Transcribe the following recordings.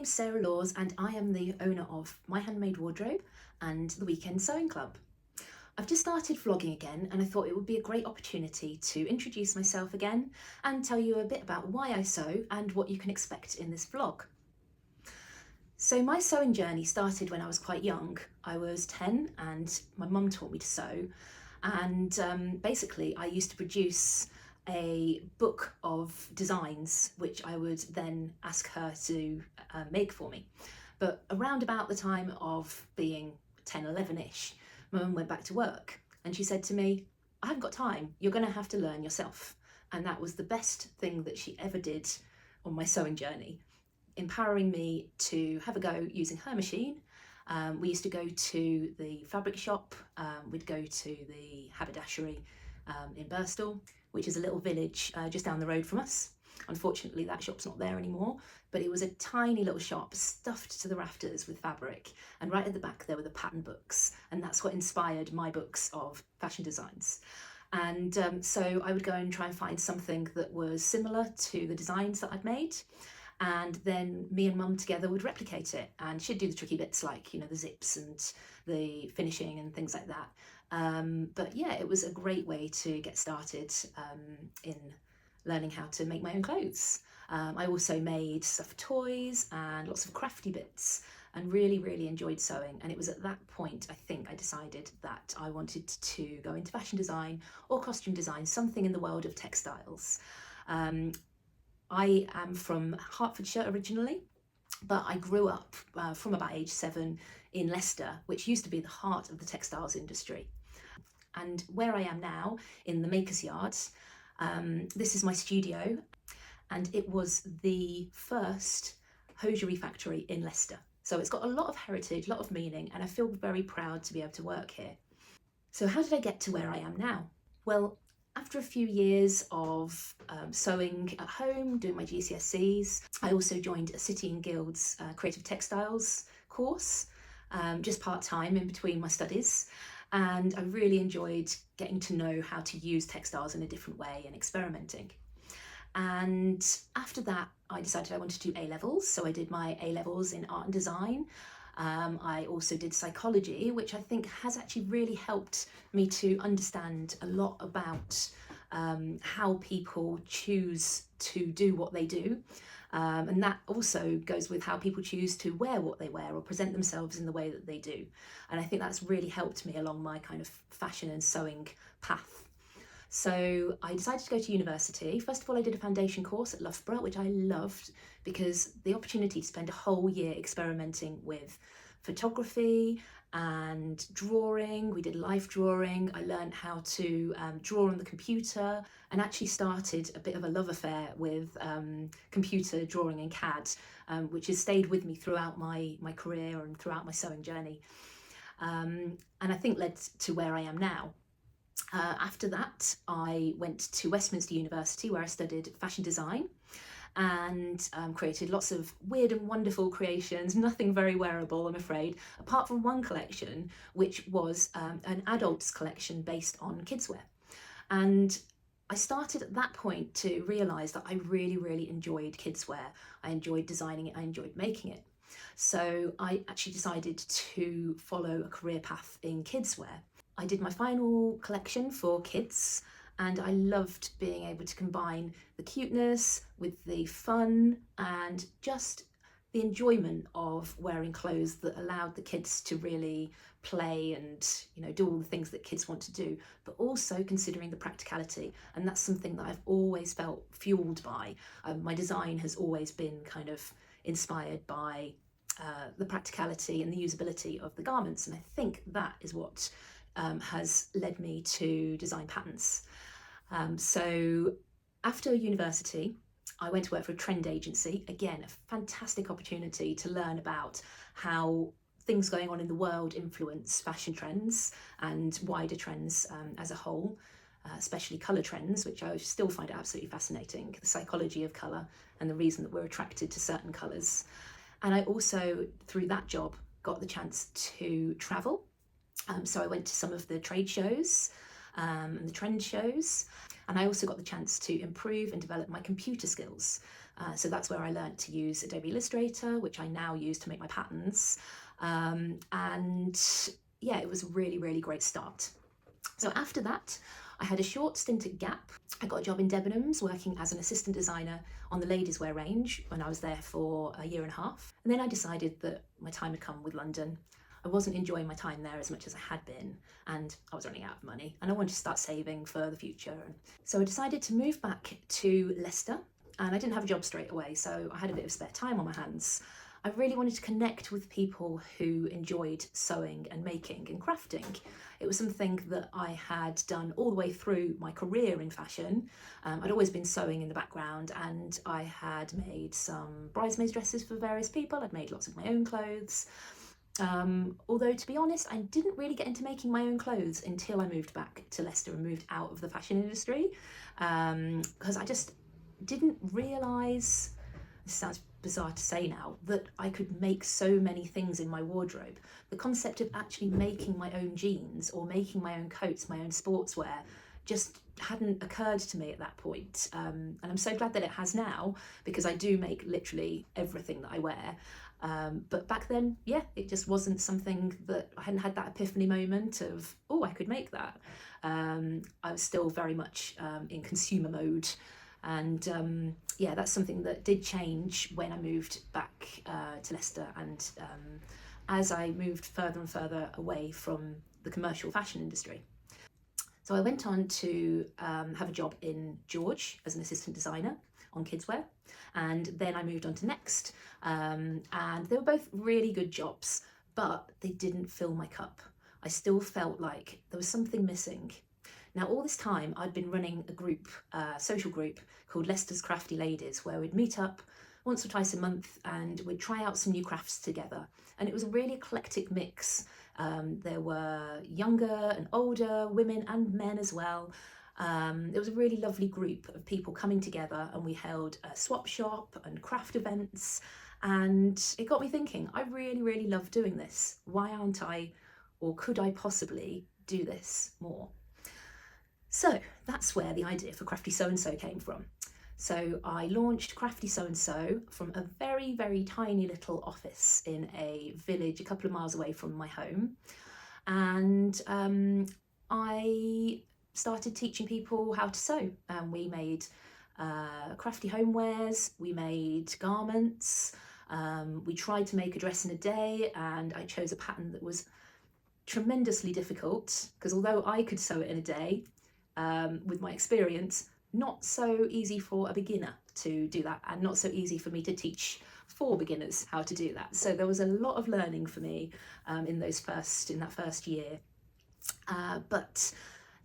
name's Sarah Laws and I am the owner of My Handmade Wardrobe and the Weekend Sewing Club. I've just started vlogging again and I thought it would be a great opportunity to introduce myself again and tell you a bit about why I sew and what you can expect in this vlog. So my sewing journey started when I was quite young. I was 10 and my mum taught me to sew, and basically I used to produce a book of designs which I would then ask her to make for me. But around about the time of being 10, 11-ish, my mum went back to work and she said to me, "I haven't got time, you're going to have to learn yourself." And that was the best thing that she ever did on my sewing journey, empowering me to have a go using her machine. We used to go to the fabric shop, we'd go to the haberdashery in Birstall, which is a little village just down the road from us. Unfortunately, that shop's not there anymore, but it was a tiny little shop stuffed to the rafters with fabric, and right at the back there were the pattern books, and that's what inspired my books of fashion designs. And so I would go and try and find something that was similar to the designs that I'd made, and then me and mum together would replicate it, and she'd do the tricky bits like, you know, the zips and the finishing and things like that. But yeah, it was a great way to get started in learning how to make my own clothes. I also made stuffed toys and lots of crafty bits and really enjoyed sewing, and it was at that point I think I decided that I wanted to go into fashion design or costume design, something in the world of textiles. I am from Hertfordshire originally, but I grew up from about age 7 in Leicester, which used to be the heart of the textiles industry. And where I am now, in the Makers Yard, this is my studio, and it was the first hosiery factory in Leicester. So it's got a lot of heritage, a lot of meaning, and I feel very proud to be able to work here. So how did I get to where I am now? Well, after a few years of sewing at home, doing my GCSEs, I also joined a City and Guilds Creative Textiles course, just part-time in between my studies. And I really enjoyed getting to know how to use textiles in a different way and experimenting. And after that, I decided I wanted to do A-levels. So I did my A-levels in art and design. I also did psychology, which I think has actually really helped me to understand a lot about how people choose to do what they do. And that also goes with how people choose to wear what they wear or present themselves in the way that they do. And I think that's really helped me along my kind of fashion and sewing path. So I decided to go to university. First of all, I did a foundation course at Loughborough, which I loved because the opportunity to spend a whole year experimenting with photography and drawing. We did life drawing. I learned how to draw on the computer, and actually started a bit of a love affair with computer drawing in CAD, which has stayed with me throughout my career and throughout my sewing journey, and I think led to where I am now. After that, I went to Westminster University, where I studied fashion design and created lots of weird and wonderful creations, nothing very wearable, I'm afraid, apart from one collection, which was an adults collection based on kidswear. And I started at that point to realise that I really enjoyed kidswear. I enjoyed designing it, I enjoyed making it. So I actually decided to follow a career path in kidswear. I did my final collection for kids, and I loved being able to combine the cuteness with the fun and just the enjoyment of wearing clothes that allowed the kids to really play and, you know, do all the things that kids want to do, but also considering the practicality. And that's something that I've always felt fueled by. My design has always been kind of inspired by the practicality and the usability of the garments, and I think that is what has led me to design patterns. So after university, I went to work for a trend agency. Again, a fantastic opportunity to learn about how things going on in the world influence fashion trends and wider trends as a whole, especially colour trends, which I still find absolutely fascinating, the psychology of colour and the reason that we're attracted to certain colours. And I also, through that job, got the chance to travel. So I went to some of the trade shows. and the trend shows. And I also got the chance to improve and develop my computer skills. So that's where I learned to use Adobe Illustrator, which I now use to make my patterns. And yeah, it was a really, really great start. So after that, I had a short stint at Gap. I got a job in Debenhams working as an assistant designer on the ladies' wear range when I was there for a year and a half. And then I decided that my time had come with London. I wasn't enjoying my time there as much as I had been, and I was running out of money, and I wanted to start saving for the future. So I decided to move back to Leicester, and I didn't have a job straight away, so I had a bit of spare time on my hands. I really wanted to connect with people who enjoyed sewing and making and crafting. It was something that I had done all the way through my career in fashion. I'd always been sewing in the background, and I had made some bridesmaids dresses for various people. I'd made lots of my own clothes. Although, to be honest, I didn't really get into making my own clothes until I moved back to Leicester and moved out of the fashion industry, because I just didn't realise, this sounds bizarre to say now, that I could make so many things in my wardrobe. The concept of actually making my own jeans or making my own coats, my own sportswear, just hadn't occurred to me at that point. And I'm so glad that it has now, because I do make literally everything that I wear. But back then, yeah, it just wasn't something that I hadn't had that epiphany moment of, oh, I could make that. I was still very much in consumer mode. And yeah, that's something that did change when I moved back to Leicester, and as I moved further and further away from the commercial fashion industry. So I went on to have a job in George as an assistant designer on kidswear, and then I moved on to Next, and they were both really good jobs, but they didn't fill my cup. I still felt like there was something missing. Now, all this time I'd been running a group, social group called Leicester's Crafty Ladies, where we'd meet up once or twice a month and we'd try out some new crafts together. And it was a really eclectic mix. There were younger and older women and men as well. It was a really lovely group of people coming together, and we held a swap shop and craft events. And it got me thinking, I really, really love doing this. Why aren't I, or could I possibly do this more? So that's where the idea for Crafty So and So came from. So I launched Crafty So and So from a very, very tiny little office in a village a couple of miles away from my home. And I started teaching people how to sew. We made crafty homewares, we made garments, we tried to make a dress in a day, and I chose a pattern that was tremendously difficult, because although I could sew it in a day, with my experience, not so easy for a beginner to do that, and not so easy for me to teach for beginners how to do that. So there was a lot of learning for me in that first year. But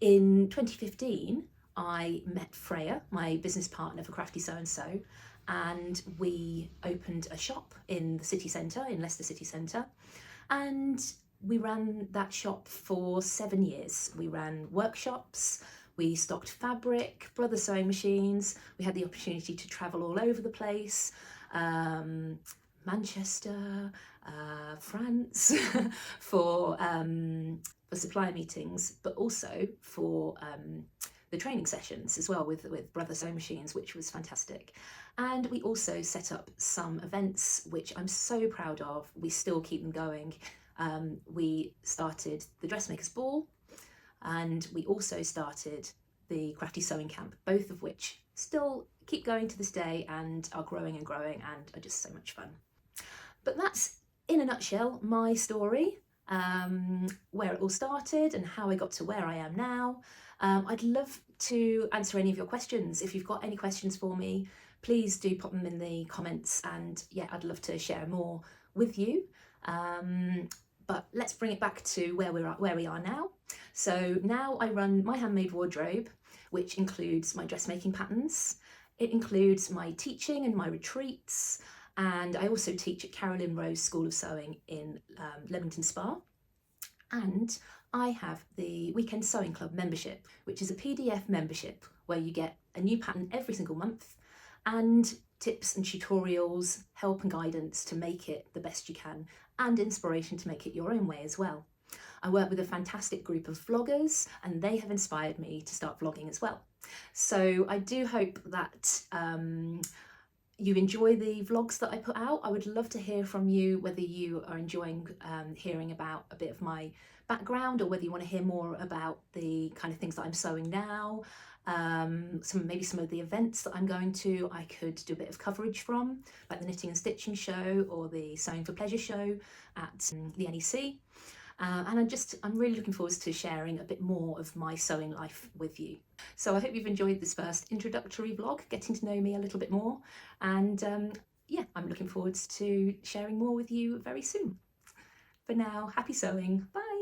in 2015, I met Freya, my business partner for Crafty So and So, and we opened a shop in the city centre, in Leicester city centre, and we ran that shop for 7 years. We ran workshops, we stocked fabric, brother sewing machines, we had the opportunity to travel all over the place, Manchester, France, for supplier meetings, but also for the training sessions as well with brother sewing machines, which was fantastic. And we also set up some events, which I'm so proud of. We still keep them going. We started the Dressmaker's Ball, and we also started the Crafty Sewing Camp, both of which still keep going to this day and are growing and growing and are just so much fun. But that's, in a nutshell, my story, where it all started and how I got to where I am now. I'd love to answer any of your questions. If you've got any questions for me, please do pop them in the comments, and yeah, I'd love to share more with you. But let's bring it back to where we are now. So now I run my handmade wardrobe, which includes my dressmaking patterns. It includes my teaching and my retreats, and I also teach at Carolyn Rose School of Sewing in Leamington Spa. And I have the Weekend Sewing Club membership, which is a PDF membership where you get a new pattern every single month and tips and tutorials, help and guidance to make it the best you can, and inspiration to make it your own way as well. I work with a fantastic group of vloggers and they have inspired me to start vlogging as well. So I do hope that you enjoy the vlogs that I put out. I would love to hear from you whether you are enjoying hearing about a bit of my background, or whether you want to hear more about the kind of things that I'm sewing now. Maybe some of the events that I'm going to, I could do a bit of coverage from, like the Knitting and Stitching show or the Sewing for Pleasure show at the NEC. And I'm really looking forward to sharing a bit more of my sewing life with you. So I hope you've enjoyed this first introductory vlog, getting to know me a little bit more. And yeah, I'm looking forward to sharing more with you very soon. For now, happy sewing. Bye.